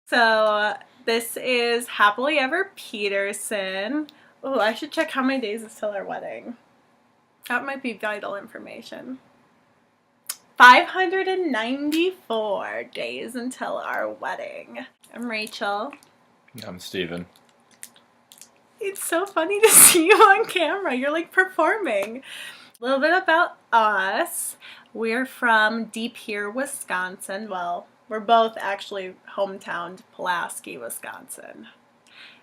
So this is Happily Ever Peterson. Oh, I should check how many days is till our wedding. That might be vital information. 594 days until our wedding. I'm Rachel. I'm Steven. It's so funny to see you on camera. You're like performing. A little bit about us. We're from Deep Here, Wisconsin. Well, we're both actually hometown Pulaski, Wisconsin.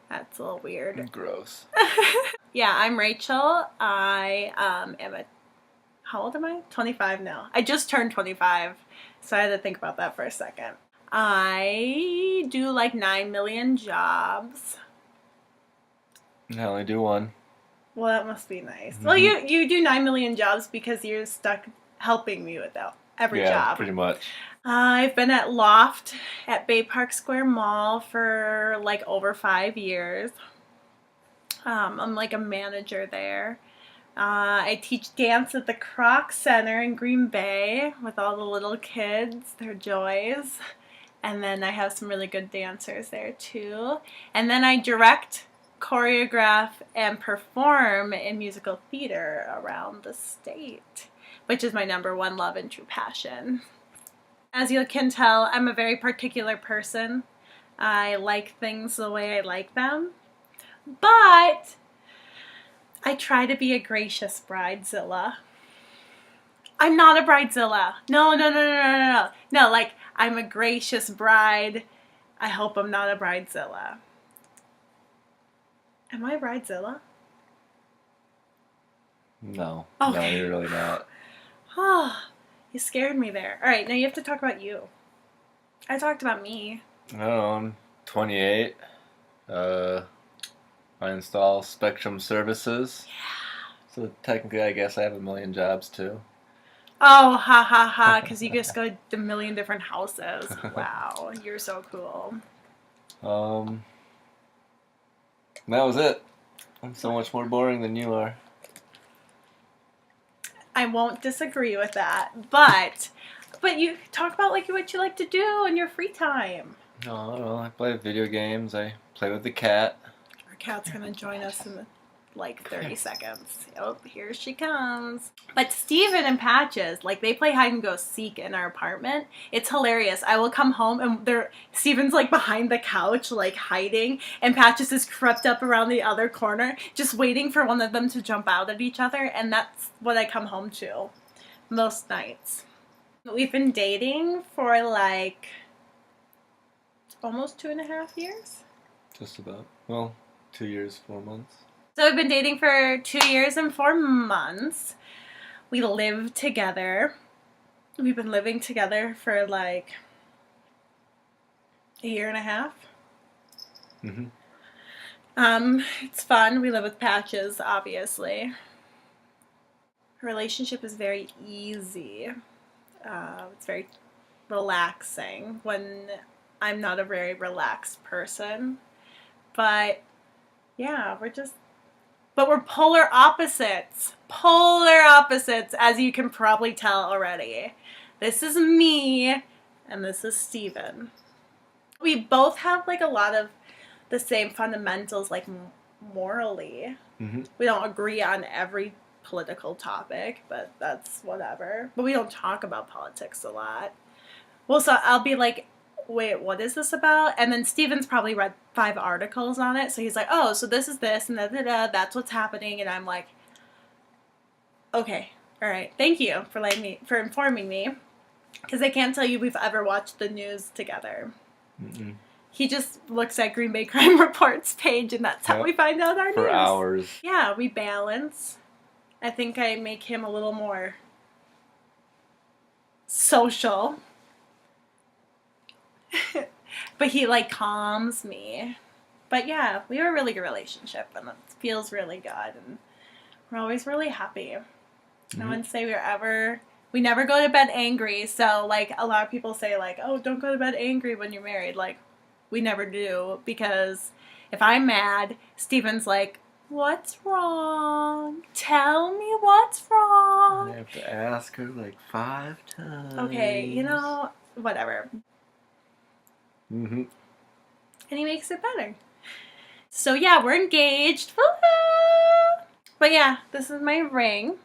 That's a little weird. Gross. Yeah, I'm Rachel. I how old am I? 25 now. I just turned 25, so I had to think about that for a second. I do like 9 million jobs. I only do one. Well, that must be nice. Well, you do 9 million jobs because you're stuck helping me with every job. Yeah, pretty much. I've been at Loft at Bay Park Square Mall for like over 5 years. I'm like a manager there. I teach dance at the Croc Center in Green Bay with all the little kids, their joys. And then I have some really good dancers there too. And then I direct, choreograph, and perform in musical theater around the state, which is my number one love and true passion. As you can tell, I'm a very particular person. I like things the way I like them, but I try to be a gracious bridezilla. I'm not a bridezilla. No. No, like, I'm a gracious bride. I hope I'm not a bridezilla. Am I a bridezilla? No. Okay. No, you're really not. Oh, you scared me there. All right, now you have to talk about you. I talked about me. I don't know, I'm 28. I install Spectrum services. Yeah. So technically, I guess I have a million jobs too. Oh, ha ha ha, because you just go to a million different houses. Wow, you're so cool. That was it. I'm so much more boring than you are. I won't disagree with that, but you talk about like what you like to do in your free time. No, I don't know. I play video games. I play with the cat. Our cat's gonna join us in like 30 seconds. Oh, here she comes. But Steven and Patches, like, they play hide and go seek in our apartment. It's hilarious. I will come home and Steven's like behind the couch, like hiding, and Patches is crept up around the other corner, just waiting for one of them to jump out at each other, and that's what I come home to most nights. We've been dating for like almost 2.5 years. Just about. Well, 2 years, 4 months. So we've been dating for 2 years and 4 months. We live together. We've been living together for like a year and a half. It's fun. We live with Patches, obviously. Our relationship is very easy. It's very relaxing when I'm not a very relaxed person. But yeah, but we're polar opposites. Polar opposites, as you can probably tell already. This is me, and this is Steven. We both have like a lot of the same fundamentals, like morally. We don't agree on every political topic, but that's whatever. But we don't talk about politics a lot. Well, so I'll be like, wait, what is this about? And then Steven's probably read 5 articles on it, so he's like, oh, so this is this, and that's what's happening, and I'm like, okay, all right, thank you for informing me, because I can't tell you we've ever watched the news together. He just looks at Green Bay Crime Report's page, and that's how we find out our news. For hours. Yeah, we balance. I think I make him a little more social. But he like calms me. But yeah, we have a really good relationship, and it feels really good, and we're always really happy. I wouldn't say we never go to bed angry. So like a lot of people say like, oh, don't go to bed angry when you're married. Like, we never do, because if I'm mad, Steven's like, what's wrong? Tell me what's wrong. I have to ask her like 5 times. Okay, whatever. and he makes it better. So yeah, we're engaged. But yeah, this is my ring.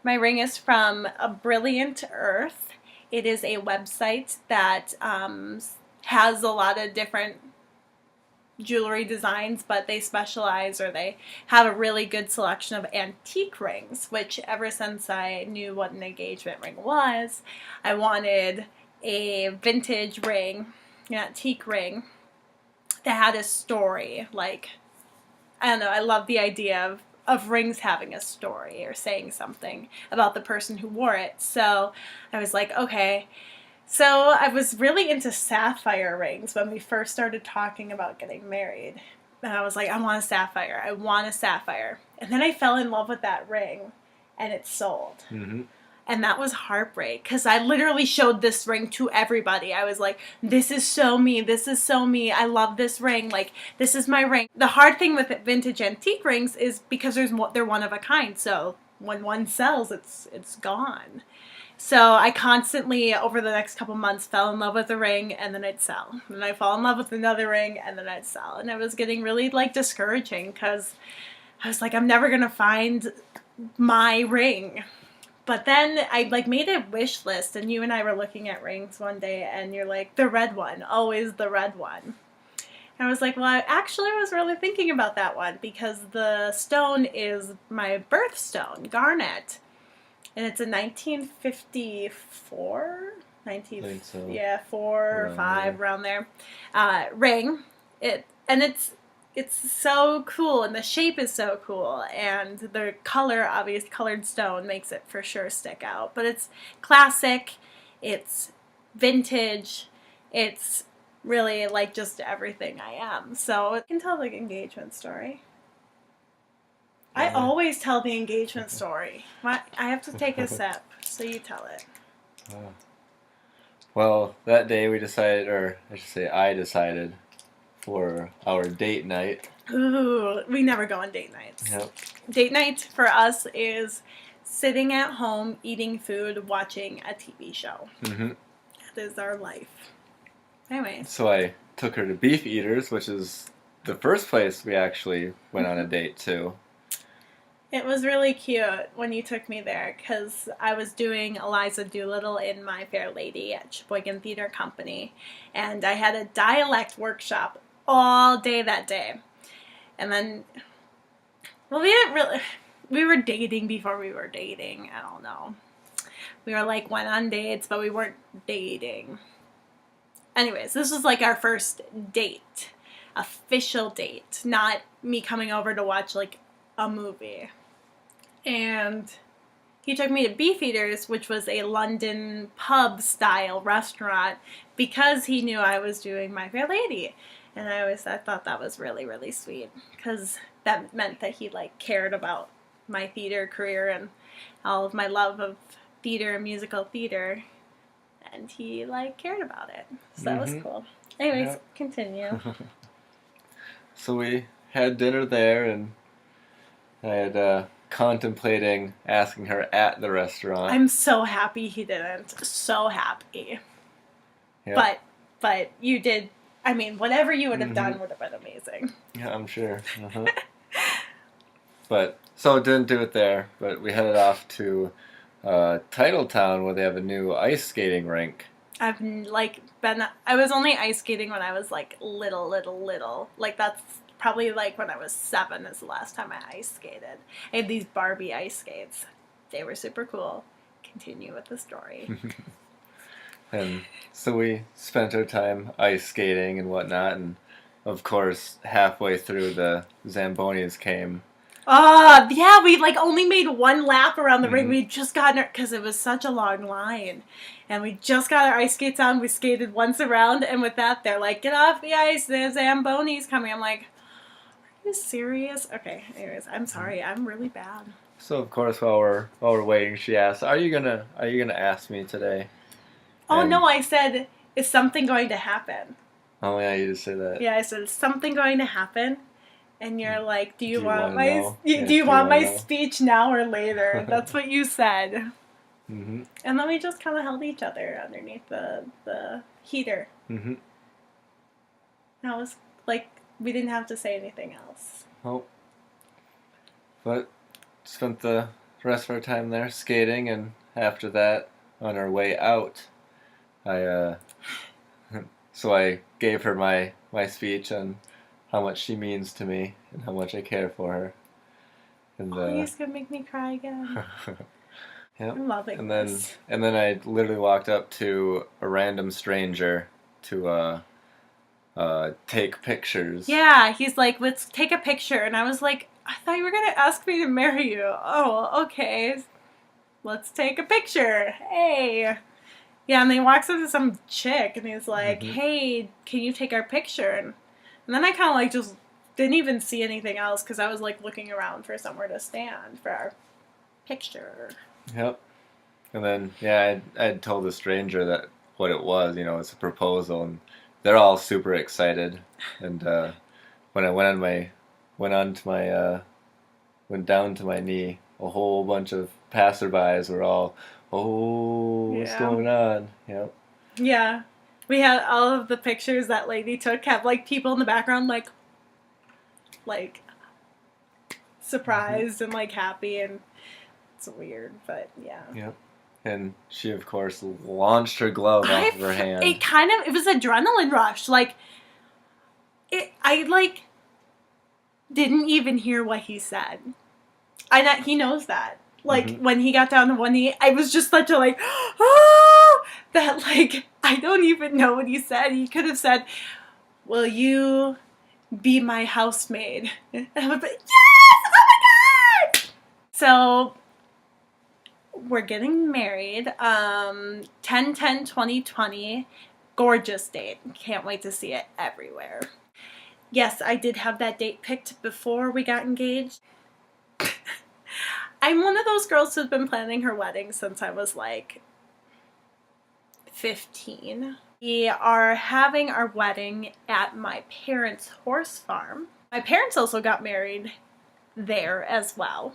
My ring is from A Brilliant Earth. It is a website that has a lot of different jewelry designs, but they specialize, or they have a really good selection of antique rings, which ever since I knew what an engagement ring was, I wanted a vintage ring, an antique ring that had a story. Like, I don't know, I love the idea of rings having a story or saying something about the person who wore it. So I was like, okay. So I was really into sapphire rings when we first started talking about getting married. And I was like, I want a sapphire. I want a sapphire. And then I fell in love with that ring, and it sold. Mm-hmm. And that was heartbreak, because I literally showed this ring to everybody. I was like, this is so me. This is so me. I love this ring. Like, this is my ring. The hard thing with vintage antique rings is because they're one of a kind. So when one sells, it's gone. So I constantly, over the next couple months, fell in love with a ring, and then I'd sell. And then I'd fall in love with another ring, and then I'd sell. And it was getting really, like, discouraging, because I was like, I'm never going to find my ring. But then I, like, made a wish list, and you and I were looking at rings one day, and you're like, the red one, always the red one. And I was like, well, I actually was really thinking about that one, because the stone is my birthstone, garnet. And it's a 1954, I think so. yeah, 4 or 5, around there, ring. It's so cool, and the shape is so cool, and the color, obvious colored stone, makes it for sure stick out. But it's classic, it's vintage, it's really like just everything I am. So I can tell the engagement story. I always tell the engagement story. I have to take a sip, so you tell it. Well, that day we decided, or I should say I decided, for our date night. Ooh, we never go on date nights. Yep. Date night for us is sitting at home, eating food, watching a TV show. Mm-hmm. That is our life. Anyways. So I took her to Beef Eaters, which is the first place we actually went on a date to. It was really cute when you took me there, because I was doing Eliza Doolittle in My Fair Lady at Sheboygan Theater Company, and I had a dialect workshop all day that day. And then, well, we were dating before we were dating. I don't know. We were like, went on dates, but we weren't dating. Anyways, this was like our first date, official date, not me coming over to watch like a movie. And he took me to Beef Eaters, which was a London pub style restaurant, because he knew I was doing My Fair Lady. And I thought that was really, really sweet, because that meant that he like cared about my theater career and all of my love of theater and musical theater, and he like cared about it. So that was cool. Anyways, continue. So we had dinner there, and I had contemplating asking her at the restaurant. I'm so happy he didn't. So happy. Yep. But you did. I mean, whatever you would have done would have been amazing. Yeah, I'm sure. But so didn't do it there. But we headed off to Titletown, where they have a new ice skating rink. I've like been. I was only ice skating when I was like little. Like that's probably like when I was 7 is the last time I ice skated. I had these Barbie ice skates. They were super cool. Continue with the story. And so we spent our time ice skating and whatnot, and of course halfway through the Zambonis came. Yeah, we like only made one lap around the ring. We just got because it was such a long line, and we just got our ice skates on. We skated once around, and with that, they're like, "Get off the ice! The Zambonis coming!" I'm like, "Are you serious?" Okay. Anyways, I'm sorry. I'm really bad. So of course, while we're waiting, she asked, "Are you gonna ask me today?" Oh no! I said, "Is something going to happen?" Oh yeah, you just said that. Yeah, I said, "Is something going to happen?" And you're like, do you want my speech now or later? That's what you said. Mm-hmm. And then we just kind of held each other underneath the heater. Mm-hmm. That was Like, we didn't have to say anything else. Oh, but spent the rest of our time there skating, and after that, on our way out, I so I gave her my speech on how much she means to me and how much I care for her. And Oh, you're just gonna make me cry again. yep. I'm loving this. And then I literally walked up to a random stranger to take pictures. Yeah, he's like, let's take a picture. And I was like, I thought you were going to ask me to marry you. Oh, okay. Let's take a picture. Hey. Yeah, and then he walks up to some chick and he's like, hey, can you take our picture? And then I kind of like just didn't even see anything else because I was like looking around for somewhere to stand for our picture. Yep. And then, yeah, I'd told the stranger that what it was, it's a proposal, and they're all super excited. And when I went down to my knee, a whole bunch of passerbys were all, oh, what's going on? Yep. Yeah. We had all of the pictures that lady took have like people in the background like surprised and like happy, and it's weird, but yeah. Yep. And she, of course, launched her glove off of her hand. It was adrenaline rush. Like, I didn't even hear what he said. He knows that. Like, when he got down to one knee, I was just such a like, oh, that like, I don't even know what he said. He could have said, will you be my housemaid? And I would be, yes! Oh my God! So, we're getting married. 10/10/2020. Gorgeous date. Can't wait to see it everywhere. Yes, I did have that date picked before we got engaged. I'm one of those girls who's been planning her wedding since I was like 15. We are having our wedding at my parents' horse farm. My parents also got married there as well.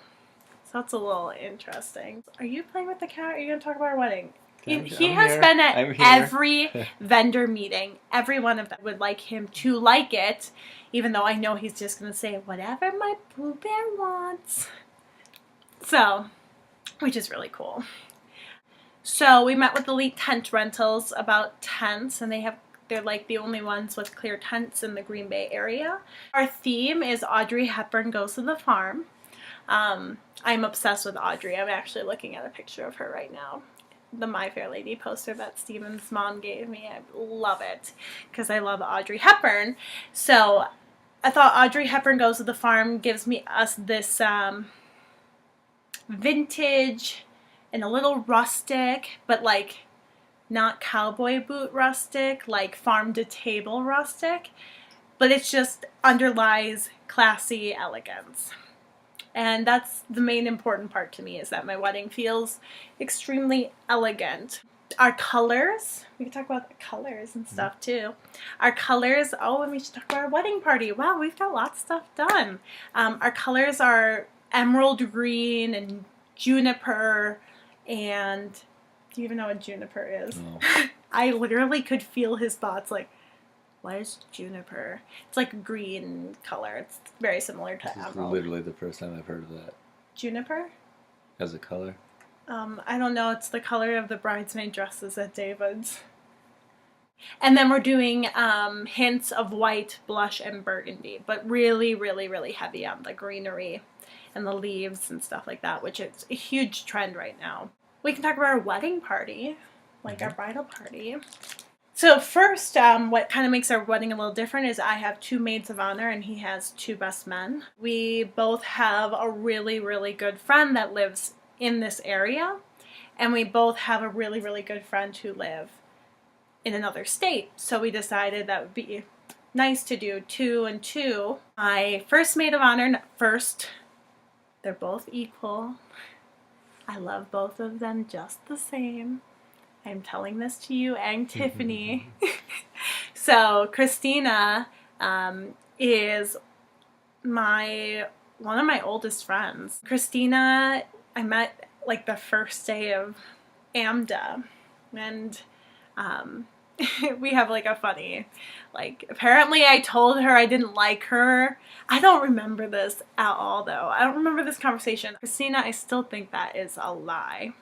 So that's a little interesting. Are you playing with the cat? Or are you going to talk about our wedding? He has been at every vendor meeting. Every one of them would like him to like it, even though I know he's just going to say, whatever my Pooh Bear wants. So, which is really cool. So we met with Elite Tent Rentals about tents, and they're like the only ones with clear tents in the Green Bay area. Our theme is Audrey Hepburn Goes to the Farm. I'm obsessed with Audrey. I'm actually looking at a picture of her right now. The My Fair Lady poster that Steven's mom gave me. I love it because I love Audrey Hepburn. So I thought Audrey Hepburn Goes to the Farm gives us this vintage and a little rustic, but like not cowboy boot rustic, like farm to table rustic, but it just underlies classy elegance. And that's the main important part to me, is that my wedding feels extremely elegant. Our colors, we can talk about the colors and stuff too. Our colors, and we should talk about our wedding party. Wow, we've got lots of stuff done. Our colors are emerald green and juniper, and do you even know what juniper is? No. I literally could feel his thoughts like, what is juniper? It's like a green color. It's very similar to emerald. This is literally the first time I've heard of that. Juniper? As a color? I don't know. It's the color of the bridesmaid dresses at David's. And then we're doing hints of white, blush, and burgundy, but really, really, really heavy on the greenery and the leaves and stuff like that, which is a huge trend right now. We can talk about our wedding party, like our bridal party. So first, what kind of makes our wedding a little different is I have 2 maids of honor and he has 2 best men. We both have a really, really good friend that lives in this area, and we both have a really, really good friend who live in another state. So we decided that would be nice to do 2 and 2. My first maid of honor, they're both equal. I love both of them just the same. I'm telling this to you and Tiffany. So Christina is one of my oldest friends. Christina, I met like the first day of AMDA, and we have like a funny, like, apparently I told her I didn't like her. I don't remember this at all though. I don't remember this conversation. Christina, I still think that is a lie.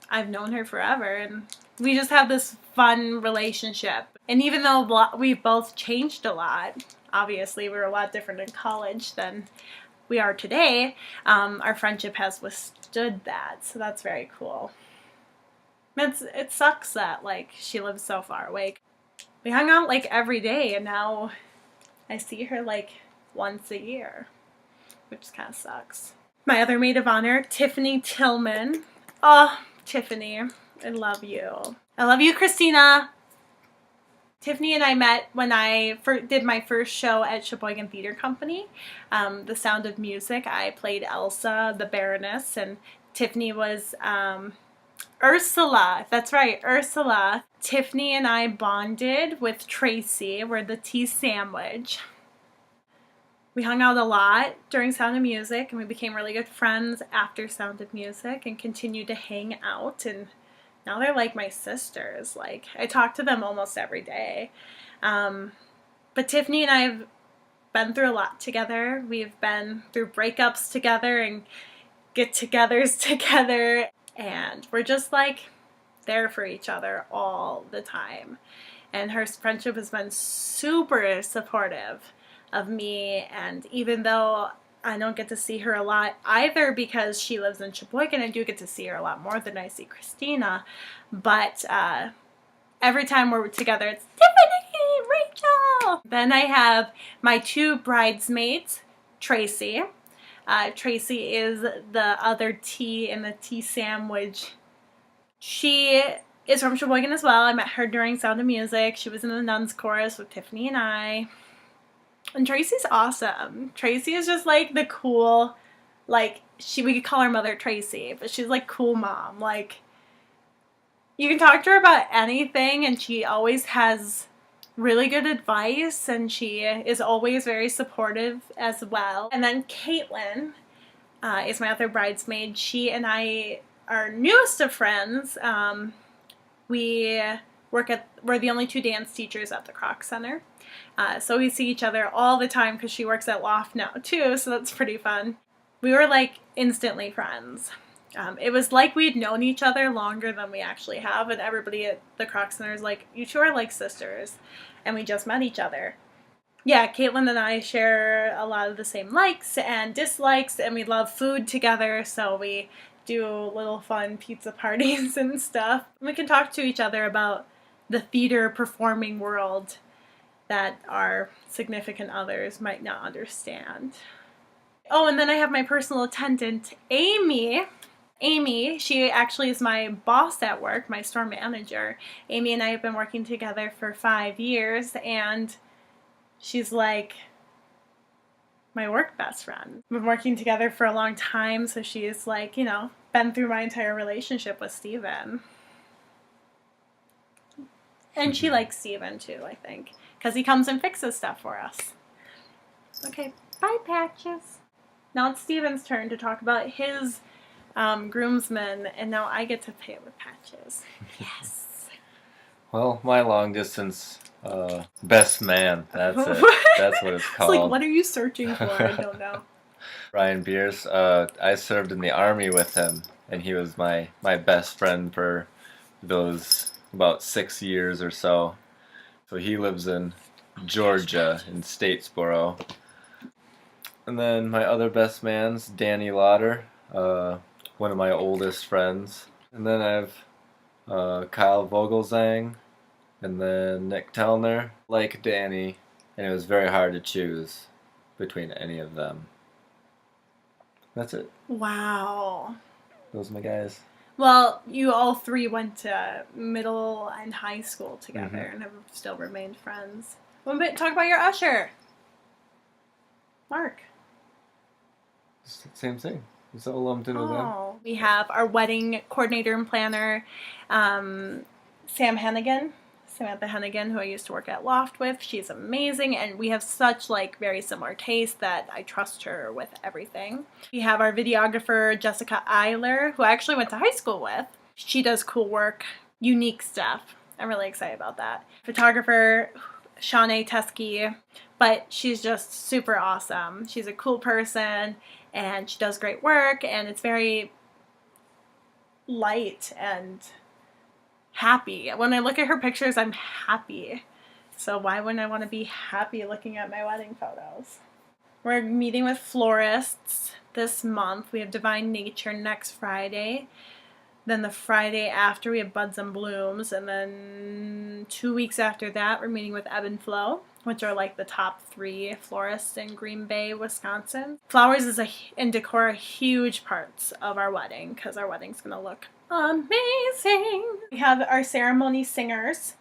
I've known her forever and we just have this fun relationship. And even though we've both changed a lot, obviously we were a lot different in college than we are today, our friendship has withstood that. So that's very cool. It sucks that like she lives so far away. We hung out like every day and now I see her like once a year, which kind of sucks. My other maid of honor, Tiffany Tillman. Oh, Tiffany, I love you. I love you, Christina. Tiffany and I met when I did my first show at Sheboygan Theater Company, The Sound of Music. I played Elsa, the Baroness, and Tiffany was Ursula. That's right, Ursula. Tiffany and I bonded with Tracy. We're the tea sandwich. We hung out a lot during Sound of Music, and we became really good friends after Sound of Music and continued to hang out, and now they're like my sisters. Like, I talk to them almost every day. But Tiffany and I have been through a lot together. We've been through breakups together and get-togethers together, and we're just like there for each other all the time. And her friendship has been super supportive of me, and even though I don't get to see her a lot either because she lives in Sheboygan, I do get to see her a lot more than I see Christina, but every time we're together it's Tiffany, Rachel. Then I have my two bridesmaids, Tracy. Tracy is the other T in the tea sandwich. She is from Sheboygan as well. I met her during Sound of Music. She was in the Nuns Chorus with Tiffany and I. And Tracy's awesome. Tracy is just like the cool, like, we could call her Mother Tracy, but she's like cool mom. Like, you can talk to her about anything and she always has really good advice and she is always very supportive as well. And then Caitlin is my other bridesmaid. She and I are newest of friends. We're the only two dance teachers at the Croc Center. So we see each other all the time because she works at Loft now too, so that's pretty fun. We were like instantly friends. It was like we'd known each other longer than we actually have, and everybody at the Croc Center is like, you two are like sisters, and we just met each other. Yeah, Caitlin and I share a lot of the same likes and dislikes, and we love food together, so we do little fun pizza parties and stuff. We can talk to each other about the theater performing world that our significant others might not understand. Oh, and then I have my personal attendant, Amy. Amy, she actually is my boss at work, my store manager. Amy and I have been working together for 5 years, and she's like my work best friend. We've been working together for a long time, so she is like, you know, been through my entire relationship with Steven. And she likes Steven too, I think, because he comes and fixes stuff for us. Okay, bye, Patches. Now it's Steven's turn to talk about his groomsmen, and now I get to pay it with Patches. Yes. Well, my long distance best man, that's it. That's what it's called. It's like, what are you searching for? I don't know. Ryan Beers, I served in the Army with him, and he was my best friend for those about 6 years or so. So he lives in Georgia, in Statesboro. And then my other best man's Danny Lauder, one of my oldest friends. And then I have Kyle Vogelzang, and then Nick Tellner. Like Danny, and it was very hard to choose between any of them. That's it. Wow. Those are my guys. Well, you all three went to middle and high school together and have still remained friends. Talk about your usher. Mark. It's the same thing. It's all lumped into them. We have our wedding coordinator and planner, Sam Hennigan. Samantha Hennigan, who I used to work at Loft with. She's amazing, and we have such like very similar tastes that I trust her with everything. We have our videographer, Jessica Eiler, who I actually went to high school with. She does cool work, unique stuff. I'm really excited about that. Photographer, Shawnee Teskey, but she's just super awesome. She's a cool person, and she does great work, and it's very light and happy. When I look at her pictures, I'm happy. So why wouldn't I want to be happy looking at my wedding photos? We're meeting with florists this month. We have Divine Nature next Friday. Then the Friday after, we have Buds and Blooms. And then 2 weeks after that, we're meeting with Ebb and Flow, which are like the top 3 florists in Green Bay, Wisconsin. Flowers and decor are huge parts of our wedding because our wedding's going to look amazing. We have our ceremony singers.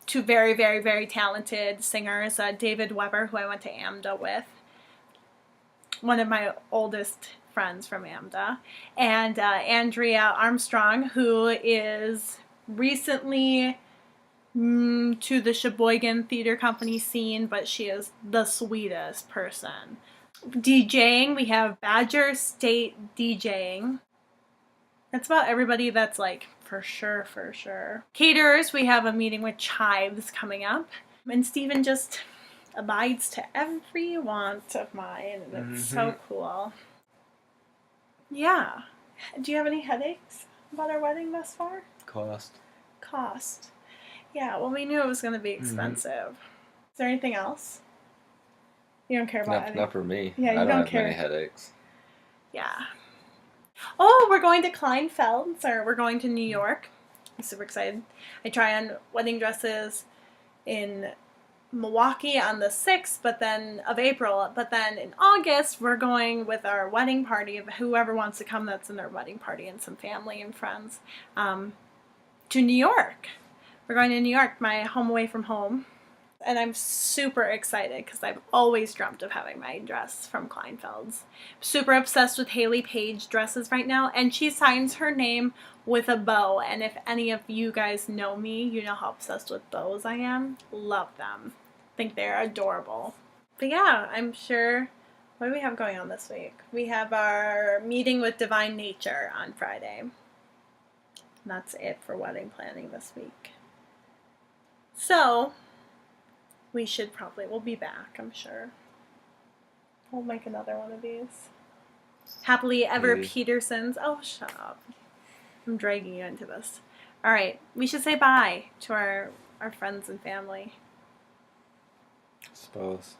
2 very, very, very talented singers. David Weber, who I went to AMDA with. One of my oldest friends from AMDA, and Andrea Armstrong, who is recently to the Sheboygan Theater Company scene, but she is the sweetest person. DJing, we have Badger State DJing. That's about everybody that's like for sure. Caterers, we have a meeting with Chives coming up, and Steven just abides to every want of mine, and it's so cool. Yeah. Do you have any headaches about our wedding thus far? Cost. Yeah, well, we knew it was going to be expensive. Is there anything else? You don't care about anything? Not for me. Yeah, you I don't have care. many headaches. Yeah. Oh, we're going to Kleinfeld's, or we're going to New York. I'm super excited. I try on wedding dresses in Milwaukee on the 6th of April, but then in August we're going with our wedding party of whoever wants to come that's in their wedding party and some family and friends to New York. We're going to New York, my home away from home, and I'm super excited because I've always dreamt of having my dress from Kleinfeld's. Super obsessed with Haley Page dresses right now, and she signs her name with a bow, and if any of you guys know me, you know how obsessed with bows I am. Love them. Think they're adorable. But yeah, I'm sure. What do we have going on this week? We have our meeting with Divine Nature on Friday. That's it for wedding planning this week. So we'll be back, I'm sure. We'll make another one of these. Happily Ever Petersons. Oh, shut up. I'm dragging you into this. All right, we should say bye to our friends and family. I suppose.